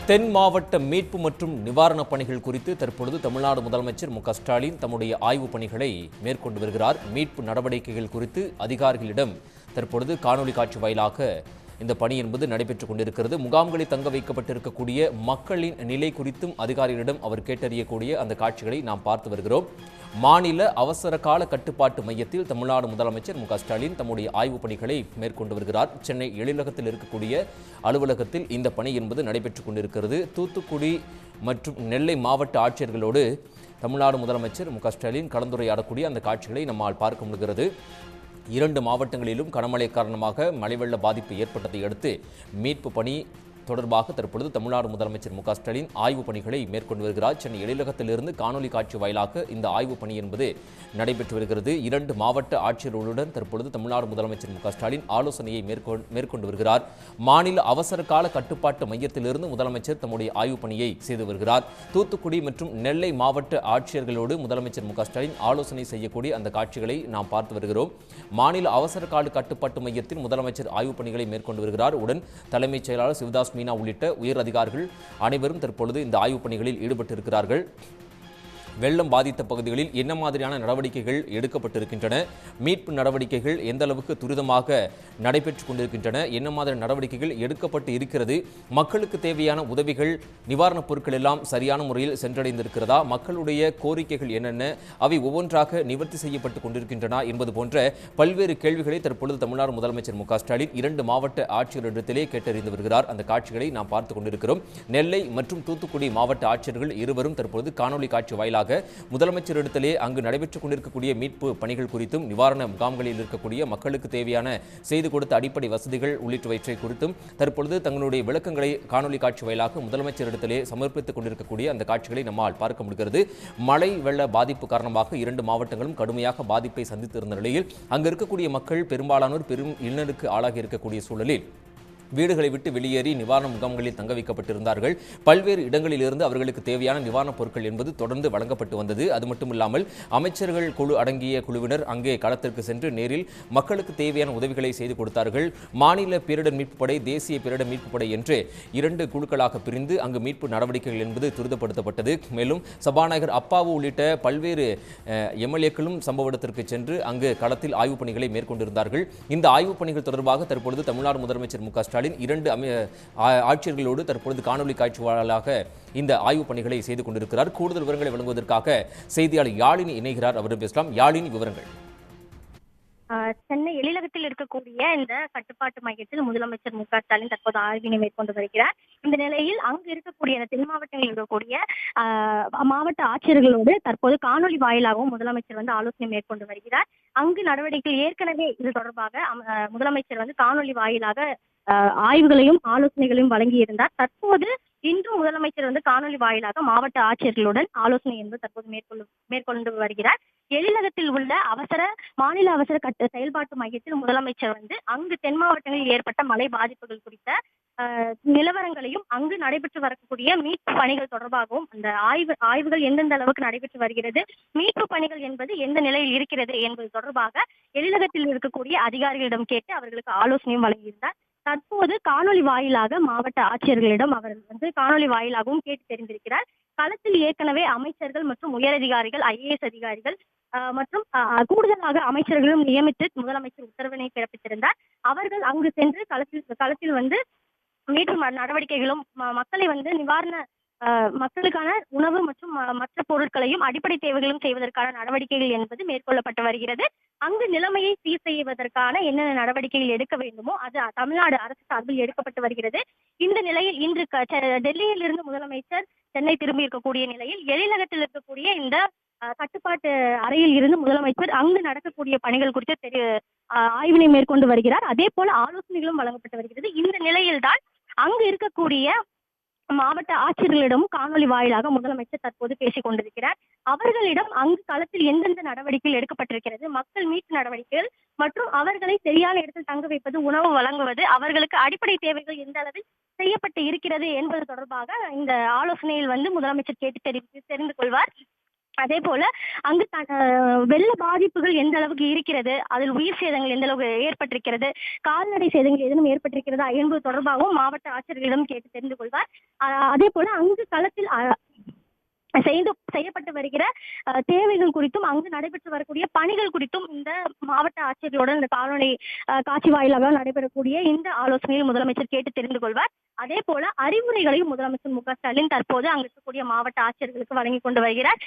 தென் மாவட்ட மீட்பு மற்றும் நிவாரணப் பணிகள் குறித்து தற்பொழுது தமிழ்நாடு முதலமைச்சர் மு.க.ஸ்டாலின் தம்முடைய ஆய்வுப் பணிகளை மேற்கொண்டு வருகிறார். மீட்பு நடவடிக்கைகள் குறித்து அதிகாரிகளிடம் தற்பொழுது காணொலி காட்சி வாயிலாக இந்த பணி என்பது நடைபெற்றுக் கொண்டிருக்கிறது. முகாம்களில் தங்க வைக்கப்பட்டிருக்கக்கூடிய மக்களின் நிலை குறித்தும் அதிகாரிகளிடம் அவர் கேட்டறியக்கூடிய அந்த காட்சிகளை நாம் பார்த்து வருகிறோம். மாநில அவசர கால கட்டுப்பாட்டு மையத்தில் தமிழ்நாடு முதலமைச்சர் மு.க.ஸ்டாலின் தம்முடைய ஆய்வுப் பணிகளை மேற்கொண்டு வருகிறார். சென்னை எழிலகத்தில் இருக்கக்கூடிய அலுவலகத்தில் இந்த பணி என்பது நடைபெற்றுக் கொண்டிருக்கிறது. தூத்துக்குடி மற்றும் நெல்லை மாவட்ட ஆட்சியர்களோடு தமிழ்நாடு முதலமைச்சர் மு.க.ஸ்டாலின் கலந்துரையாடக்கூடிய அந்த காட்சிகளை நம்மால் பார்க்க முடிகிறது. 2 மாவட்டங்களிலும் கனமழை காரணமாக மழை வெள்ள பாதிப்பு ஏற்பட்டதை அடுத்து மீட்பு பணி தொடர்பாக தற்பொழுது தமிழ்நாடு முதலமைச்சர் மு.க.ஸ்டாலின் ஆய்வுப் பணிகளை மேற்கொண்டு வருகிறார். சென்னை எழிலகத்திலிருந்து காணொலி காட்சி வாயிலாக இந்த ஆய்வுப் பணி என்பது நடைபெற்று வருகிறது. 2 மாவட்ட ஆட்சியர்களுடன் தற்பொழுது தமிழ்நாடு முதலமைச்சர் மு.க.ஸ்டாலின் ஆலோசனையை மேற்கொண்டு வருகிறார். மாநில அவசர கால கட்டுப்பாட்டு மையத்திலிருந்து முதலமைச்சர் தம்முடைய ஆய்வுப் பணியை செய்து வருகிறார். தூத்துக்குடி மற்றும் நெல்லை மாவட்ட ஆட்சியர்களோடு முதலமைச்சர் மு.க.ஸ்டாலின் ஆலோசனை செய்யக்கூடிய அந்த காட்சிகளை நாம் பார்த்து வருகிறோம். மாநில அவசர கால கட்டுப்பாட்டு மையத்தில் முதலமைச்சர் ஆய்வுப் பணிகளை மேற்கொண்டு வருகிறார். உடன் தலைமைச் செயலாளர் சிவதாஸ் மீனா உள்ளிட்ட உயர் அதிகாரிகள் அனைவரும் தற்பொழுது இந்த ஆய்வுப் பணிகளில் ஈடுபட்டிருக்கிறார்கள். வெள்ளம் பாதித்த பகுதிகளில் என்ன மாதிரியான நடவடிக்கைகள் எடுக்கப்பட்டிருக்கின்றன, மீட்பு நடவடிக்கைகள் எந்த அளவுக்கு துரிதமாக நடைபெற்றுக் கொண்டிருக்கின்றன, என்ன மாதிரி நடவடிக்கைகள் எடுக்கப்பட்டு இருக்கிறது, மக்களுக்கு தேவையான உதவிகள் நிவாரணப் பொருட்கள் எல்லாம் சரியான முறையில் சென்றடைந்திருக்கிறதா, மக்களுடைய கோரிக்கைகள் என்னென்ன, அவை ஒவ்வொன்றாக நிவர்த்தி செய்யப்பட்டுக் கொண்டிருக்கின்றன என்பது போன்ற பல்வேறு கேள்விகளை தற்பொழுது தமிழ்நாடு முதலமைச்சர் மு.க.ஸ்டாலின் 2 மாவட்ட ஆட்சியரிடத்திலே கேட்டறிந்து வருகிறார். அந்த காட்சிகளை நாம் பார்த்துக் கொண்டிருக்கிறோம். நெல்லை மற்றும் தூத்துக்குடி மாவட்ட ஆட்சியர்கள் இருவரும் தற்பொழுது காணொலி காட்சி வாயிலாக முதலமைச்சரிடத்திலே அங்கு நடைபெற்றுக் கொண்டிருக்கக்கூடிய மீட்பு பணிகள் குறித்தும் நிவாரண முகாம்களில் இருக்கக்கூடிய மக்களுக்கு தேவையான செய்து கொடுத்த அடிப்படை வசதிகள் உள்ளிட்டவற்றை குறித்தும் தற்பொழுது தங்களுடைய விளக்கங்களை காணொலி காட்சி வாயிலாக முதலமைச்சரிடத்திலே சமர்ப்பித்துக் கொண்டிருக்கக்கூடிய அந்த காட்சிகளை நம்மால் பார்க்க முடிகிறது. மழை வெள்ள பாதிப்பு காரணமாக 2 மாவட்டங்களும் கடுமையாக பாதிப்பை சந்தித்திருந்த நிலையில் அங்கு இருக்கக்கூடிய மக்கள் பெரும்பாலானோர் பெரும் இன்னலுக்கு ஆளாகி இருக்கக்கூடிய சூழலில் வீடுகளை விட்டு வெளியேறி நிவாரண முகாம்களில் தங்க வைக்கப்பட்டிருந்தார்கள். பல்வேறு இடங்களிலிருந்து அவர்களுக்கு தேவையான நிவாரணப் பொருட்கள் என்பது தொடர்ந்து வழங்கப்பட்டு வந்தது. அது மட்டுமில்லாமல் அமைச்சர்கள் குழு அடங்கிய குழுவினர் அங்கே களத்திற்கு சென்று நேரில் மக்களுக்கு தேவையான உதவிகளை செய்து கொடுத்தார்கள். மாநில பேரிடர் மீட்புப் படை, தேசிய பேரிடர் மீட்புப் படை என்று 2 குழுக்களாக பிரிந்து அங்கு மீட்பு நடவடிக்கைகள் என்பது துரிதப்படுத்தப்பட்டது. மேலும் சபாநாயகர் அப்பாவு உள்ளிட்ட பல்வேறு எம்எல்ஏக்களும் சம்பவ இடத்திற்கு சென்று அங்கு களத்தில் ஆய்வுப் பணிகளை மேற்கொண்டிருந்தார்கள். இந்த ஆய்வுப் பணிகள் தொடர்பாக தற்பொழுது தமிழ்நாடு முதலமைச்சர் மு.க.ஸ்டாலின் 2 ஆட்சியர்களோடு தற்பொழுது காணொலி காட்சி வாயிலாக இந்த ஆய்வுப் பணிகளை செய்து கொண்டிருக்கிறார். கூடுதல் விவரங்களை வழங்குவதற்காக செய்தியாளர் யாழினி இணைகிறார். அவரிடம் பேசலாம். யாழினி, விவரங்கள். சென்னை எழிலகத்தில் இருக்கக்கூடிய இந்த கட்டுப்பாட்டு மையத்தில் முதலமைச்சர் மு.க.ஸ்டாலின் தற்போது ஆய்வினை மேற்கொண்டு வருகிறார். இந்த நிலையில் அங்கு இருக்கக்கூடிய தென் மாவட்டங்களில் இருக்கக்கூடிய மாவட்ட ஆட்சியர்களோடு தற்போது காணொலி வாயிலாகவும் முதலமைச்சர் ஆலோசனை மேற்கொண்டு வருகிறார். அங்கு நடவடிக்கை ஏற்கனவே இது தொடர்பாக முதலமைச்சர் காணொலி வாயிலாக ஆய்வுகளையும் ஆலோசனைகளையும் வழங்கியிருந்தார். தற்போது இன்றும் முதலமைச்சர் காணொலி வாயிலாக மாவட்ட ஆட்சியர்களுடன் ஆலோசனை என்பது தற்போது மேற்கொண்டு வருகிறார். எழிலகத்தில் உள்ள மாநில அவசர செயல்பாட்டு மையத்தில் முதலமைச்சர் அங்கு தென் மாவட்டங்களில் ஏற்பட்ட மழை பாதிப்புகள் குறித்த நிலவரங்களையும் அங்கு நடைபெற்று வரக்கூடிய மீட்பு பணிகள் தொடர்பாகவும் அந்த ஆய்வுகள் எந்தெந்த அளவுக்கு நடைபெற்று வருகிறது, மீட்பு பணிகள் என்பது எந்த நிலையில் இருக்கிறது என்பது தொடர்பாக எழிலகத்தில் இருக்கக்கூடிய அதிகாரிகளிடம் கேட்டு அவர்களுக்கு ஆலோசனையும் வழங்கியிருந்தார். தற்போது காணொலி வாயிலாக மாவட்ட ஆட்சியர்களிடம் அவர் காணொலி வாயிலாகவும் கேட்டு தெரிந்திருக்கிறார். களத்தில் ஏற்கனவே அமைச்சர்கள் மற்றும் உயரதிகாரிகள், IAS அதிகாரிகள் மற்றும் கூடுதலாக அமைச்சர்களும் நியமித்து முதலமைச்சர் உத்தரவினை பிறப்பித்திருந்தார். அவர்கள் அங்கு சென்று களத்தில் மீட்பு நடவடிக்கைகளும் மக்களை நிவாரண மக்களுக்கான உணவு மற்றும் மற்ற பொருட்களையும் அடிப்படை தேவைகளும் செய்வதற்கான நடவடிக்கைகள் என்பது மேற்கொள்ளப்பட்டு வருகிறது. அங்கு நிலைமையை சீர் செய்வதற்கான என்னென்ன நடவடிக்கைகள் எடுக்க வேண்டுமோ அது தமிழ்நாடு அரசு சார்பில் எடுக்கப்பட்டு வருகிறது. இந்த நிலையில் இன்று டெல்லியில் இருந்து முதலமைச்சர் சென்னை திரும்பி இருக்கக்கூடிய நிலையில் எழிலகத்தில் இருக்கக்கூடிய இந்த கட்டுப்பாட்டு அறையில் இருந்து முதலமைச்சர் அங்கு நடக்கக்கூடிய பணிகள் குறித்து ஆய்வினை மேற்கொண்டு வருகிறார். அதே போல ஆலோசனைகளும் வழங்கப்பட்டு வருகிறது. இந்த நிலையில்தான் அங்கு இருக்கக்கூடிய மாவட்ட ஆட்சியர்களிடம் காணொலி வாயிலாக முதலமைச்சர் தற்போது பேசிக் கொண்டிருக்கிறார். அவர்களிடம் அங்கு களத்தில் எந்தெந்த நடவடிக்கைகள் எடுக்கப்பட்டிருக்கிறது, மக்கள் மீட்பு நடவடிக்கைகள் மற்றும் அவர்களை சரியான இடத்தில் தங்க வைப்பது, உணவு வழங்குவது, அவர்களுக்கு அடிப்படை தேவைகள் எந்த அளவில் செய்யப்பட்டு இருக்கிறது என்பது தொடர்பாக இந்த ஆலோசனையில் முதலமைச்சர் கேட்டு தெரிந்து கொள்வார். அதே போல அங்கு வெள்ள பாதிப்புகள் எந்த அளவுக்கு இருக்கிறது, அதில் உயிர் சேதங்கள் எந்த அளவுக்கு ஏற்பட்டிருக்கிறது, கால்நடை சேதங்கள் ஏதேனும் ஏற்பட்டிருக்கிறதா என்பது தொடர்பாகவும் மாவட்ட ஆட்சியர்களிடம் கேட்டு தெரிந்து கொள்வார். அதே போல அங்கு களத்தில் செய்யப்பட்டு வருகிற தேவைகள் குறித்தும் அங்கு நடைபெற்று வரக்கூடிய பணிகள் குறித்தும் இந்த மாவட்ட ஆட்சியர்களுடன் இந்த காணொலி காட்சி வாயிலாக நடைபெறக்கூடிய இந்த ஆலோசனையில் முதலமைச்சர் கேட்டு தெரிந்து கொள்வார். அதே போல அறிவுரைகளையும் முதலமைச்சர் மு.க.ஸ்டாலின் தற்போது அங்கு இருக்கக்கூடிய மாவட்ட ஆட்சியர்களுக்கு வழங்கி கொண்டு வருகிறார்.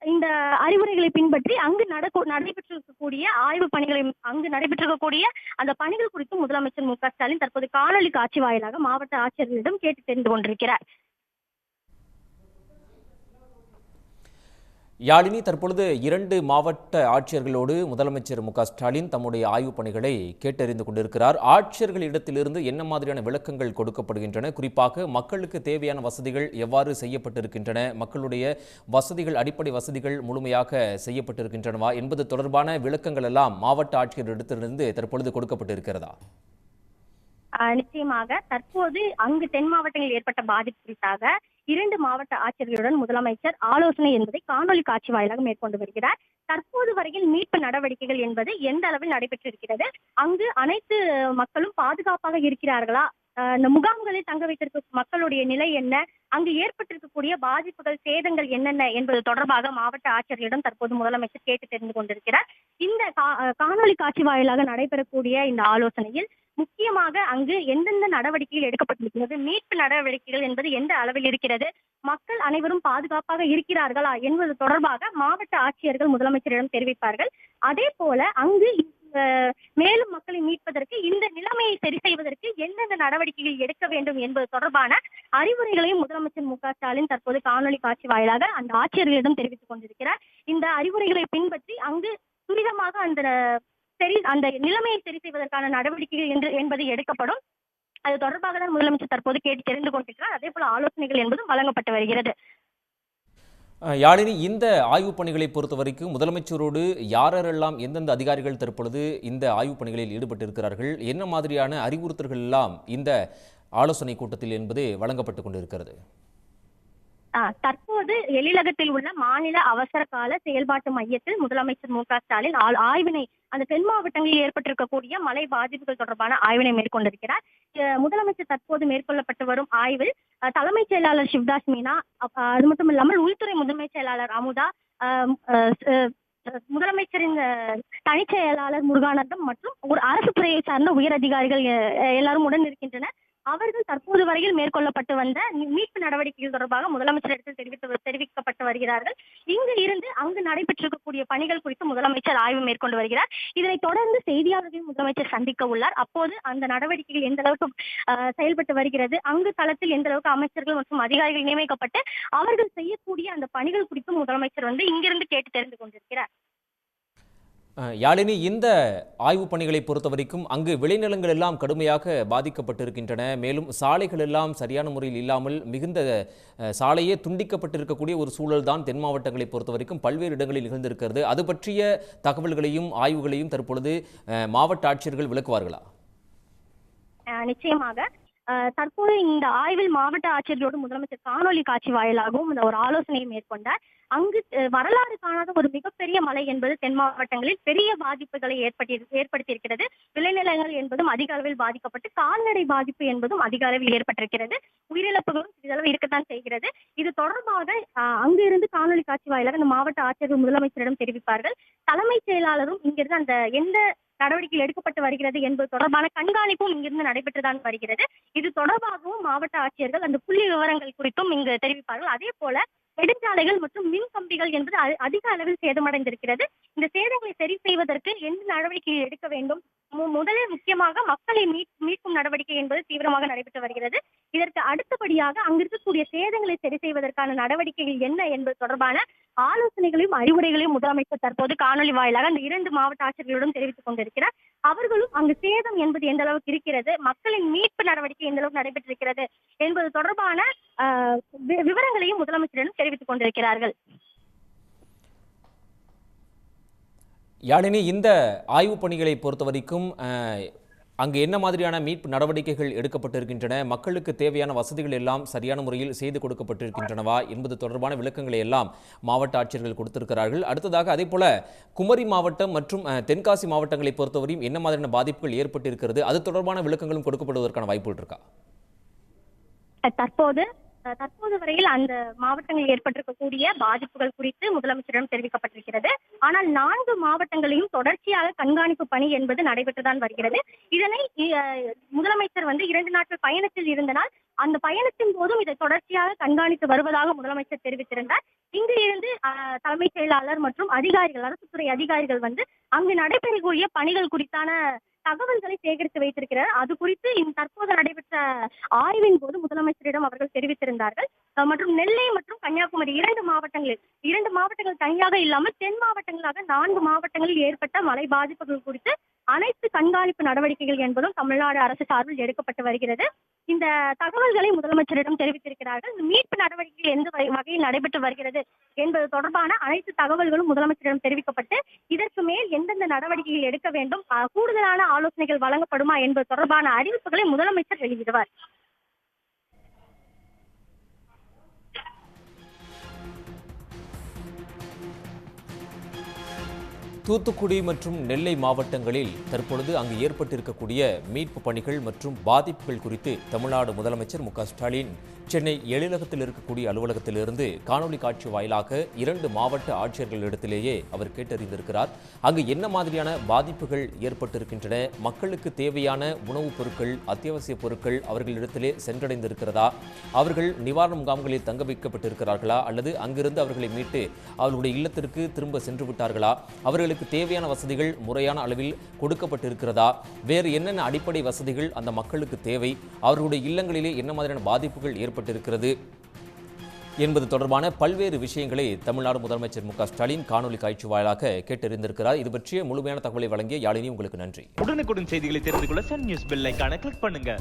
இந்த அறிவுரைகளை பின்பற்றி அங்கு நடைபெற்றிருக்கக்கூடிய ஆய்வு பணிகளை அங்கு நடைபெற்றிருக்கக்கூடிய அந்த பணிகள் குறித்தும் முதலமைச்சர் மு.க.ஸ்டாலின் தற்போது காணொலி காட்சி வாயிலாக மாவட்ட ஆட்சியர்களிடம் கேட்டு தெரிந்து கொண்டிருக்கிறார். யாழினி, தற்பொழுது 2 மாவட்ட ஆட்சியர்களோடு முதலமைச்சர் மு.க.ஸ்டாலின் தம்முடைய ஆய்வுப் பணிகளை கேட்டறிந்து கொண்டிருக்கிறார். ஆட்சியர்களிடத்திலிருந்து என்ன மாதிரியான விளக்கங்கள் கொடுக்கப்படுகின்றன, குறிப்பாக மக்களுக்கு தேவையான வசதிகள் எவ்வாறு செய்யப்பட்டிருக்கின்றன, மக்களுடைய வசதிகள் அடிப்படை வசதிகள் முழுமையாக செய்யப்பட்டிருக்கின்றனவா என்பது தொடர்பான விளக்கங்கள் எல்லாம் மாவட்ட ஆட்சியரிடத்திலிருந்து தற்பொழுது கொடுக்கப்பட்டிருக்கிறதா? நிச்சயமாக தற்போது அங்கு தென் மாவட்டங்களில் ஏற்பட்ட பாதிப்பு குறித்தாக 2 மாவட்ட ஆட்சியர்களுடன் முதலமைச்சர் ஆலோசனை என்பதை காணொலி காட்சி வாயிலாக மேற்கொண்டு வருகிறார். தற்போது வரையில் மீட்பு நடவடிக்கைகள் என்பது எந்த அளவில் நடைபெற்றிருக்கிறது, அங்கு அனைத்து மக்களும் பாதுகாப்பாக இருக்கிறார்களா, இந்த முகாம்களில் தங்க வைத்திருக்கும் மக்களுடைய நிலை என்ன, அங்கு ஏற்பட்டிருக்கக்கூடிய பாதிப்புகள் சேதங்கள் என்னென்ன என்பது தொடர்பாக மாவட்ட ஆட்சியர்களிடம் தற்போது முதலமைச்சர் கேட்டு தெரிந்து கொண்டிருக்கிறார். இந்த காணொலி காட்சி வாயிலாக நடைபெறக்கூடிய இந்த ஆலோசனையில் முக்கியமாக அங்கு எந்தெந்த நடவடிக்கைகள் எடுக்கப்பட்டிருக்கிறது, மீட்பு நடவடிக்கைகள் என்பது எந்த அளவில் இருக்கிறது, மக்கள் அனைவரும் பாதுகாப்பாக இருக்கிறார்களா என்பது தொடர்பாக மாவட்ட ஆட்சியர்கள் முதலமைச்சரிடம் தெரிவிப்பார்கள். அதே போல அங்கு மேலும் மக்களை மீட்பதற்கு இந்த நிலைமையை சரி செய்வதற்கு எந்தெந்த நடவடிக்கைகள் எடுக்க வேண்டும் என்பது தொடர்பான அறிவுரைகளையும் முதலமைச்சர் மு.க.ஸ்டாலின் தற்போது காணொலி காட்சி வாயிலாக அந்த ஆட்சியர்களிடம் தெரிவித்துக் கொண்டிருக்கிறார். இந்த அறிவுரைகளை பின்பற்றி அங்கு துரிதமாக அந்த நிலைமையை சரி செய்வதற்கான நடவடிக்கைகள் என்பது எடுக்கப்படும். அது தொடர்பாக தான் முதலமைச்சர் தற்போது கேட்டு தெரிந்து கொண்டிருக்கிறார். அதே போல ஆலோசனைகள் என்பதும் வழங்கப்பட்டு வருகிறது. யாழினி, இந்த ஆய்வுப் பணிகளை பொறுத்த வரைக்கும் முதலமைச்சரோடு யாரெல்லாம் எந்தெந்த அதிகாரிகள் தற்பொழுது இந்த ஆய்வுப் பணிகளில் ஈடுபட்டிருக்கிறார்கள், என்ன மாதிரியான அறிவுறுத்தல்கள் எல்லாம் இந்த ஆலோசனை கூட்டத்தில் என்பது வழங்கப்பட்டு கொண்டிருக்கிறது? தற்போது எழிலகத்தில் உள்ள மாநில அவசர கால செயல்பாட்டு மையத்தில் முதலமைச்சர் மு.க.ஸ்டாலின் ஆய்வினை அந்த தென் மாவட்டங்களில் ஏற்பட்டிருக்கக்கூடிய மழை பாதிப்புகள் தொடர்பான ஆய்வினை மேற்கொண்டிருக்கிறார். முதலமைச்சர் தற்போது மேற்கொள்ளப்பட்டு வரும் ஆய்வில் தலைமைச் செயலாளர் சிவ்தாஸ் மீனா, அது மட்டும் இல்லாமல் உள்துறை முதன்மை செயலாளர் அமுதா, முதலமைச்சரின் தனிச் செயலாளர் முருகானந்தம் மற்றும் ஒரு அரசு துறையை சார்ந்த உயர் அதிகாரிகள் எல்லாரும் உடன் இருக்கின்றனர். அவர்கள் தற்போது வரையில் மேற்கொள்ளப்பட்டு வந்த மீட்பு நடவடிக்கைகள் தொடர்பாக முதலமைச்சரிடத்தில் தெரிவிக்கப்பட்டு வருகிறார்கள். இங்கு இருந்து அங்கு நடைபெற்றிருக்கக்கூடிய பணிகள் குறித்து முதலமைச்சர் ஆய்வு மேற்கொண்டு வருகிறார். இதனைத் தொடர்ந்து செய்தியாளர்களையும் முதலமைச்சர் சந்திக்க உள்ளார். அப்போது அந்த நடவடிக்கைகள் எந்த அளவுக்கு செயல்பட்டு வருகிறது, அங்கு களத்தில் எந்த அளவுக்கு அமைச்சர்கள் மற்றும் அதிகாரிகள் நியமிக்கப்பட்டு அவர்கள் செய்யக்கூடிய அந்த பணிகள் குறித்து முதலமைச்சர் இங்கிருந்து கேட்டு தெரிந்து கொண்டிருக்கிறார். யாழினி, இந்த ஆய்வுப் பணிகளை பொறுத்த வரைக்கும் அங்கு விளைநிலங்கள் எல்லாம் கடுமையாக பாதிக்கப்பட்டிருக்கின்றன. மேலும் சாலைகள் எல்லாம் சரியான முறையில் இல்லாமல் மிகுந்த சாலையே துண்டிக்கப்பட்டிருக்கக்கூடிய ஒரு சூழல் தான் தென் மாவட்டங்களை பொறுத்த வரைக்கும் பல்வேறு இடங்களில் நிகழ்ந்திருக்கிறது. அது பற்றிய தகவல்களையும் ஆய்வுகளையும் தற்பொழுது மாவட்ட ஆட்சியர்கள் விளக்குவார்களா? நிச்சயமாக தற்போது இந்த ஆய்வில் மாவட்ட ஆட்சியர்களோடு முதலமைச்சர் காணொலி காட்சி வாயிலாகவும் இந்த ஒரு ஆலோசனையை மேற்கொண்டார். அங்கு வரலாறு காணாத ஒரு மிகப்பெரிய மழை என்பது தென் மாவட்டங்களில் பெரிய பாதிப்புகளை ஏற்படுத்தியிருக்கிறது. விளைநிலங்கள் என்பதும் அதிக அளவில் பாதிக்கப்பட்டு கால்நடை பாதிப்பு என்பதும் அதிக அளவில் ஏற்பட்டிருக்கிறது. உயிரிழப்புகளும் சிறிதளவு இருக்கத்தான் செய்கிறது. இது தொடர்பாக அங்கிருந்து காணொலி காட்சி வாயிலாக இந்த மாவட்ட ஆட்சியர்கள் முதலமைச்சரிடம் தெரிவிப்பார்கள். தலைமைச் செயலாளரும் இங்கிருந்து அந்த எந்த நடவடிக்கைகள் எடுக்கப்பட்டு வருகிறது என்பது தொடர்பான கண்காணிப்பும் இங்கிருந்து நடைபெற்றுதான் வருகிறது. இது தொடர்பாகவும் மாவட்ட ஆட்சியர்கள் அந்த புள்ளி விவரங்கள் குறித்தும் இங்கு தெரிவிப்பார்கள். அதே போல நெடுஞ்சாலைகள் மற்றும் மின் கம்பிகள் என்பது அதிக அளவில் சேதமடைந்திருக்கிறது. இந்த சேதங்களை சரி செய்வதற்கு எந்த நடவடிக்கைகள் எடுக்க வேண்டும், முதலில் முக்கியமாக மக்களை மீட்கும் நடவடிக்கை என்பது தீவிரமாக நடைபெற்று வருகிறது. இதற்கு அடுத்தபடியாக அங்கிருக்கக்கூடிய சேதங்களை சரி செய்வதற்கான நடவடிக்கைகள் என்ன என்பது தொடர்பான ஆலோசனைகளையும் அறிவுரைகளையும் முதலமைச்சர் தற்போது காணொலி வாயிலாக அந்த 2 மாவட்ட ஆட்சியர்களுடன் தெரிவித்துக் கொண்டிருக்கிறார். அவர்களும் அங்கு சேதம் என்பது எந்த அளவுக்கு இருக்கிறது, மக்களின் மீட்பு நடவடிக்கை எந்த அளவுக்கு நடைபெற்றிருக்கிறது என்பது தொடர்பான விவரங்களையும் முதலமைச்சரிடம் தெரிவித்துக் கொண்டிருக்கிறார்கள். யாழினி, இந்த ஆய்வுப் பணிகளை பொறுத்த வரைக்கும் அங்கு என்ன மாதிரியான மீட்பு நடவடிக்கைகள் எடுக்கப்பட்டிருக்கின்றன, மக்களுக்கு தேவையான வசதிகள் எல்லாம் சரியான முறையில் செய்து கொடுக்கப்பட்டிருக்கின்றனவா என்பது தொடர்பான விளக்கங்களை எல்லாம் மாவட்ட ஆட்சியர்கள் கொடுத்திருக்கிறார்கள். அடுத்ததாக அதே போல குமரி மாவட்டம் மற்றும் தென்காசி மாவட்டங்களை பொறுத்தவரையும் என்ன மாதிரியான பாதிப்புகள் ஏற்பட்டிருக்கிறது, அது தொடர்பான விளக்கங்களும் கொடுக்கப்படுவதற்கான வாய்ப்புகள் இருக்கா? தற்போது வரையில் அந்த மாவட்டங்களில் ஏற்பட்டிருக்கக்கூடிய பாதிப்புகள் குறித்து முதலமைச்சரிடம் தெரிவிக்கப்பட்டிருக்கிறது. ஆனால் 4 மாவட்டங்களையும் தொடர்ச்சியாக கண்காணிப்பு பணி என்பது நடைபெற்றுதான் வருகிறது. இதனை முதலமைச்சர் 2 நாட்கள் பயணத்தில் இருந்தனால் அந்த பயணத்தின் போதும் இதை தொடர்ச்சியாக கண்காணித்து வருவதாக முதலமைச்சர் தெரிவித்திருந்தார். இங்கு இருந்து தலைமைச் செயலாளர் மற்றும் அதிகாரிகள், அரசுத்துறை அதிகாரிகள் அங்கு நடைபெறக்கூடிய பணிகள் குறித்தான தகவல்களை சேகரித்து வைத்திருக்கிறார். அது குறித்து தற்போது நடைபெற்ற ஆய்வின் போது முதலமைச்சரிடம் அவர்கள் தெரிவித்திருந்தார்கள். மற்றும் நெல்லை மற்றும் கன்னியாகுமரி 2 மாவட்டங்கள் தனியாக இல்லாமல் தென் மாவட்டங்களாக 4 மாவட்டங்களில் ஏற்பட்ட மழை பாதிப்புகள் குறித்து அனைத்து கண்காணிப்பு நடவடிக்கைகள் என்பதும் தமிழ்நாடு அரசு சார்பில் எடுக்கப்பட்டு வருகிறது. இந்த தகவல்களை முதலமைச்சரிடம் தெரிவித்திருக்கிறார்கள். மீட்பு நடவடிக்கைகள் எந்த வகையில் நடைபெற்று வருகிறது என்பது தொடர்பான அனைத்து தகவல்களும் முதலமைச்சரிடம் தெரிவிக்கப்பட்டு இதற்கு மேல் எந்தெந்த நடவடிக்கைகள் எடுக்க வேண்டும், கூடுதலான ஆலோசனைகள் வழங்கப்படுமா என்பது தொடர்பான அறிவிப்புகளை முதலமைச்சர் வெளியிடுவார். தூத்துக்குடி மற்றும் நெல்லை மாவட்டங்களில் தற்பொழுது அங்கு ஏற்பட்டிருக்கக்கூடிய மீட்பு பணிகள் மற்றும் பாதிப்புகள் குறித்து தமிழ்நாடு முதலமைச்சர் மு.க.ஸ்டாலின் சென்னை எழிலகத்தில் இருக்கக்கூடிய அலுவலகத்திலிருந்து காணொலி காட்சி வாயிலாக 2 மாவட்ட ஆட்சியர்களிடத்திலேயே அவர் கேட்டறிந்திருக்கிறார். அங்கு என்ன மாதிரியான பாதிப்புகள் ஏற்பட்டிருக்கின்றன, மக்களுக்கு தேவையான உணவுப் பொருட்கள், அத்தியாவசிய பொருட்கள் அவர்களிடத்திலே சென்றடைந்திருக்கிறதா, அவர்கள் நிவாரண முகாம்களில் தங்க வைக்கப்பட்டிருக்கிறார்களா, அல்லது அங்கிருந்து அவர்களை மீட்டு அவர்களுடைய இல்லத்திற்கு திரும்ப சென்று விட்டார்களா, அவர்களுக்கு தேவையான வசதிகள் முறையான அளவில் கொடுக்கப்பட்டிருக்கிறதா, வேறு என்னென்ன அடிப்படை வசதிகள் அந்த மக்களுக்கு தேவை, அவர்களுடைய இல்லங்களிலே என்ன மாதிரியான பாதிப்புகள் ஏற்பட்டிருக்கிறது என்பது தொடர்பான பல்வேறு விஷயங்களை தமிழ்நாடு முதலமைச்சர் மு.க.ஸ்டாலின் காணொலி காட்சி வாயிலாக கேட்டறிந்திருக்கிறார். இது பற்றிய முழுமையான தகவலை வழங்கிய யாழினி உங்களுக்கு நன்றி. உடனுக்குடன் செய்திகளை தெரிந்து கொள்ள சன் நியூஸ் பெல் ஐகானை கிளிக் பண்ணுங்க.